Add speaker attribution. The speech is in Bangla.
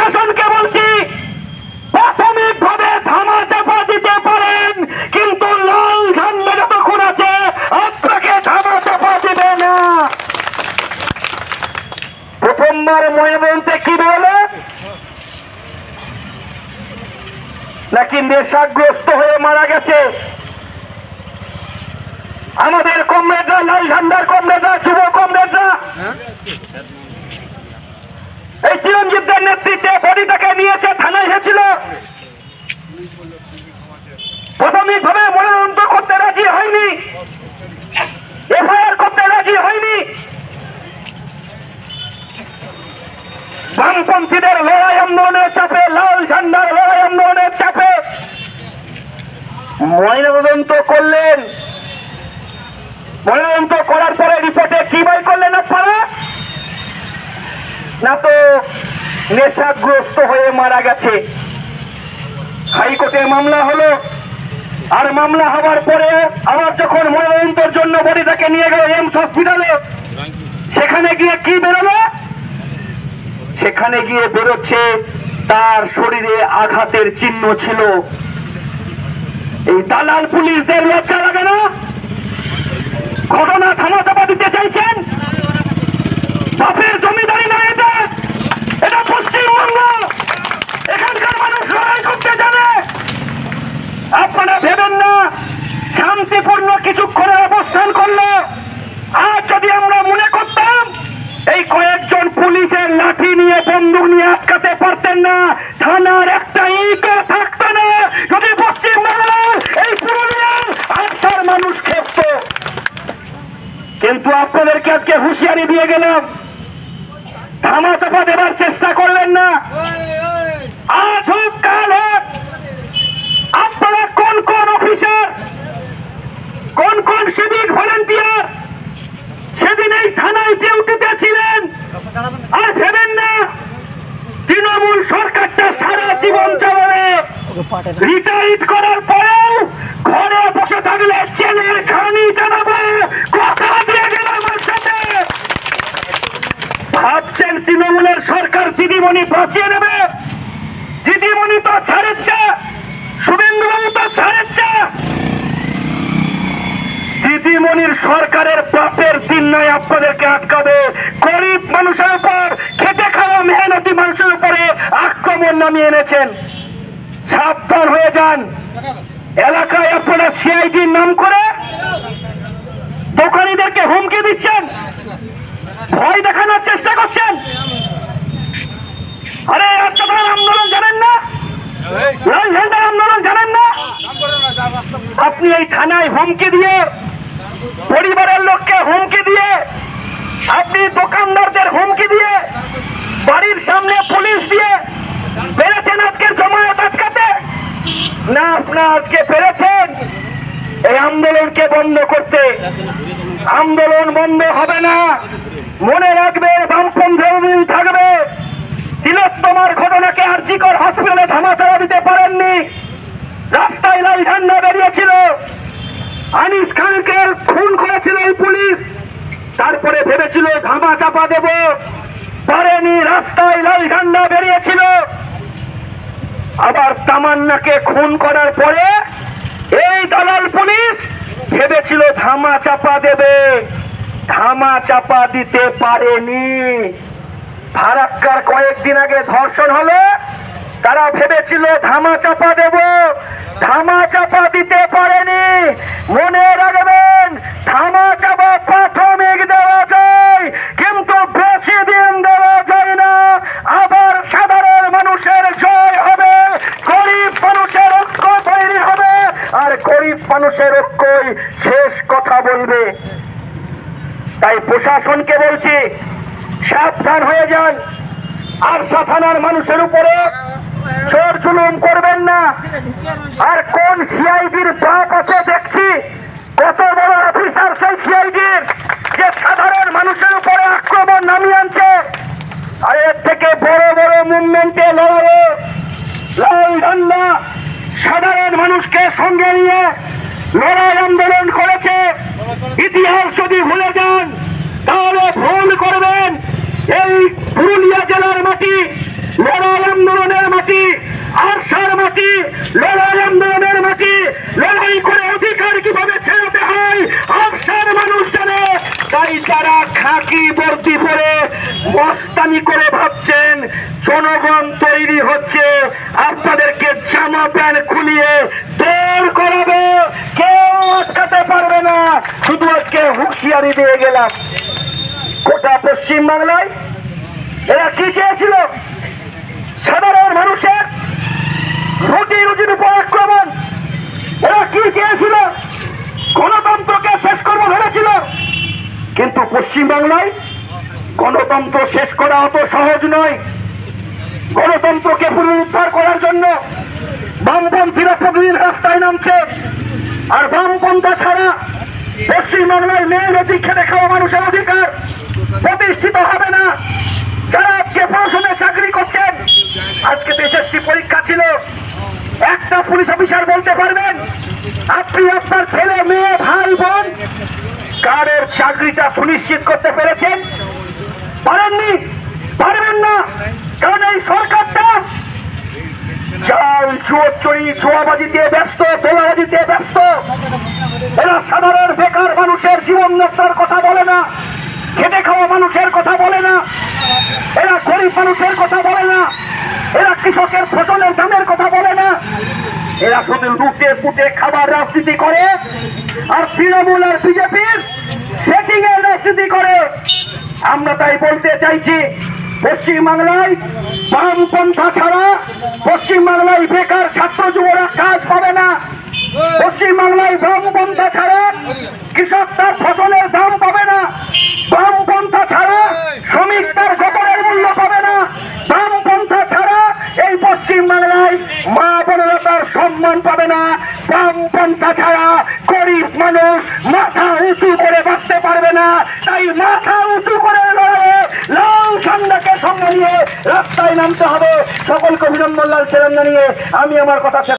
Speaker 1: প্রশাসনকে বলছি, প্রাথমিকভাবে ধামা চাপা দিতে পারেন, কিন্তু লাল ঝান্ডা যতক্ষণ আছে আপনাকে ধামা চাপা দিবে না। প্রথমবার ময়মনসিংহে কি বলে নাকি নেশাগ্রস্ত হয়ে মারা গেছে। আমাদের কমরেডরা, লাল ঝান্ডার কমরেডরা, যুব কমরেডরা এই চিরঞ্জিতদের নেতৃত্বে বডিটাকে নিয়ে এসে থানায় এসেছিল। প্রাথমিকভাবে মনোনয়ন করতে রাজি হয়নি, এফআইআর করতে রাজি হয়নি। বামপন্থীদের লড়াই আন্দোলনের চাপে, লাল ঝান্ডার লড়াই আন্দোলনের চাপে ময়নাতদন্ত করলেন। ময়নাতদন্ত করার পরে রিপোর্টে কি বাই করলেন আপনারা? না তো নেশাগ্রস্ত হয়ে মারা গেছে। হাইকোর্টে মামলা হলো, আর মামলা হওয়ার পরে আবার যখন ময়নাতদন্তের জন্য বডিটাকে নিয়ে গেল এমস হসপিটালে, সেখানে গিয়ে কি বেরোলো? সেখানে গিয়ে বেরোচ্ছে তার শরীরে আঘাতের চিহ্ন ছিল। এই দালাল পুলিশদের লজ্জা লাগে না? ঘটনা থামাচাপা দিতে চাইছেন। বাপের জমিদারি না এটা, এটা পশ্চিমবঙ্গ। এখানকার মানুষ লড়াই করতে জানে। আপনারা ভেবেন না শান্তিপূর্ণ কিছুক্ষণের অবস্থান করলো। আর যদি আমরা মনে করতাম এই কয়েকজন পুলিশের লাঠি নিয়ে, বন্দুক নিয়ে আটকাতে পারতেন না, থানার একটা ইটও থাকতো না, যদি পশ্চিমবাংলার এই পুরুলিয়ার 800 মানুষ খেপত। কিন্তু আপনাদেরকে আজকে হুঁশিয়ারি দিয়ে গেলাম, ধামা চাপা দেবার চেষ্টা করবেন না। আজ হোক কাল হোক, আপনারা কোন কোন অফিসার, কোন কোন সিভিক ভলেন্টিয়ার সেদিন এই থানায় ডিউটিতে ছিলেন, আর ভেবেন না তৃণমূল সরকারটা সারা জীবন চালাবে। রিটায়ার্ড করার পরেও ঘরে বসে থাকলে ছেলের খানি জানাবে, কথা দিয়ে গেল আমার সাথে। ভাবছেন তৃণমূলের সরকার দিদিমণি বাঁচিয়ে নেবে? দিদিমণি তো ছাড়েচ্ছে, শুভেন্দুবাবু তো ছাড়েচ্ছে। দিদিমণির সরকারের বাপের দিন নয় আপনাদেরকে আটকাবে। গরিব মানুষের উপর, খেটে খাওয়া মেহনতি মানুষের উপরে আক্রমণ নামিয়ে এনেছেন। সাবধান হয়ে যান। এলাকায় আপনারা সিআইডির নাম করে দোকানিদেরকে হুমকি দিচ্ছেন, ভয় দেখানোর চেষ্টা করছেন। আরে রাজপথের আন্দোলন জানেন না? লাল ঝান্ডার আন্দোলন জানেন না? আপনি এই থানায় হুমকি দিয়ে, পরিবারের লোককে হুমকি দিয়ে, আপনি দোকানদারদের হুমকি দিয়ে, বাড়ির সামনে পুলিশ দিয়ে পেরেছেন আজকে জমায়েত আটকাতে? না, আপনারা আজকে পেরেছেন এই আন্দোলনকে বন্ধ করতে। আন্দোলন বন্ধ হবে না। মনে রাখবে, বামপন্থী থাকবে। তিলোত্তমার ঘটনাকে আরজিকর হসপিটালে ধামাচাপা দিতে পারেননি। রাস্তায় লাল ঝান্ডা বেরিয়েছিল, আনিস খানকে খুন করেছিল এই পুলিশ, তারপরে ভেবেছিল ধামা চাপা দেব, পারেনি। রাস্তায় লাল ঝান্ডা বেরিয়েছিল। আবার তামান্নাকে খুন করার পরে এই দালাল পুলিশ ভেবেছিল ধামা চাপা দেবে, ধামা চাপা দিতে পারেনি। ফারাক্কার কয়েকদিন আগে ধর্ষণ হলো, তারা ভেবেছিল ধামা চাপা দেব, ধামা চাপা দিতে পারেনি। মনে রাখবেন, ধামা চাপা প্রাথমিক দেওয়া যায়, কিন্তু বেশি দিন দেওয়া যায় না। আবার সাধারণ মানুষের জয় হবে, গরিব মানুষের ঐক্য তৈরি হবে, আর গরিব মানুষের ঐক্যই শেষ কথা বলবে। তাই প্রশাসনকে বলছি, সাবধান হয়ে যান। আর থানার মানুষের উপরে জোর জুলুম করবেন না। আর কোন সিআইডির বাপ আছে দেখছি, কত বড় অফিসার সেই সিআইডির, যে সাধারণ মানুষের উপরে আক্রমণ নামিয়ে আনছে। আর এর থেকে বড় বড় মুভমেন্টে লড়াবে লাল ঝান্ডা সাধারণ মানুষকে সঙ্গে নিয়ে লড়াই আন্দোলন করেছে। ইতিহাস যদি ভুলে যান তাহলে ভুল করবেন। এই পুরুলিয়া জেলার মাটি লড়াই লড়াই আন্দোলনের মাটি, লড়াই করে অধিকার কিভাবে ছেড়াতে হয় আফসার মানুষ জানে। তাই যারা খাকি বর্দি পরে মস্তানি করে ভাবছেন জনগণ তৈরি হচ্ছে, আপনাদেরকে জামা প্যান্ট খুলিয়ে দৌড় করাবে, কেউ আটকাতে পারবে না। শুধু আজকে হুঁশিয়ারি দিয়ে গেলাম। গোটা পশ্চিম বাংলায় এরা কি চেয়েছিল? সাধারণ মানুষের রুটি রুটির উপর আক্রমণ। এরা কি চেয়েছিল? গণতন্ত্রকে শেষ করবো ভেবেছিল। কিন্তু পশ্চিম বাংলায় গণতন্ত্র শেষ করা অত সহজ নয়। গণতন্ত্রকে পুনরুদ্ধার করার জন্য বামপন্থীরা প্রতিদিন রাস্তায় নামছে। আর বামপন্থা ছাড়া পশ্চিম বাংলায় মেয়ের অধিক খেটে খাওয়া মানুষের অধিকার প্রতিষ্ঠিত হবে না। যারা আজকে প্রশাসনে চাকরি করছেন, আজকে এসএসসি পরীক্ষা ছিল, একটা পুলিশ অফিসার বলতে পারবেন আপনি আপনার ছেলে মেয়ে ভাই বোন কারের চাকরিটা সুনিশ্চিত করতে পেরেছেন? পারেননি, পারবেন না। কারণ এই সরকারটা চাল চুরি জুয়াবাজিতে ব্যস্ত, তোলাবাজিতে ব্যস্ত। এরা সাধারণ বেকার মানুষের জীবন যাত্রার কথা বলে না, খেটে খাওয়া মানুষের কথা বলে না, এরা গরিব মানুষের কথা বলে না, এরা কৃষকের ফসলের দামের কথা বলে না। এরা শুধু লুটে পুটে খাবার রাজনীতি করে, আর তৃণমূল আর বিজেপির সেটিং এর রাজনীতি করে। আমরা তাই বলতে চাইছি, পশ্চিম বাংলায় বামপন্থা ছাড়া পশ্চিম বাংলায় বেকার ছাত্র যুবরা কাজ পাবে না। পশ্চিম বাংলায় বামপন্থা ছাড়া কৃষক তার ফসলের দাম পাবে না। বামপন্থা ছাড়া শ্রমিক তার ফসলের মূল্য পাবে না। বামপন্থা ছাড়া এই পশ্চিম বাংলায় মা বোনেরা তার সম্মান পাবে না। বামপন্থা ছাড়া গরিব মানুষ মাথা উঁচু করে বাঁচতে পারবে না। তাই মাথা উঁচু করে লড়াইয়ে লাল ঝান্ডাকে সঙ্গে নিয়ে রাস্তায় নামতে হবে। সকলকে অভিনন্দন, লাল ছেলেন নিয়ে আমি আমার কথা শেষ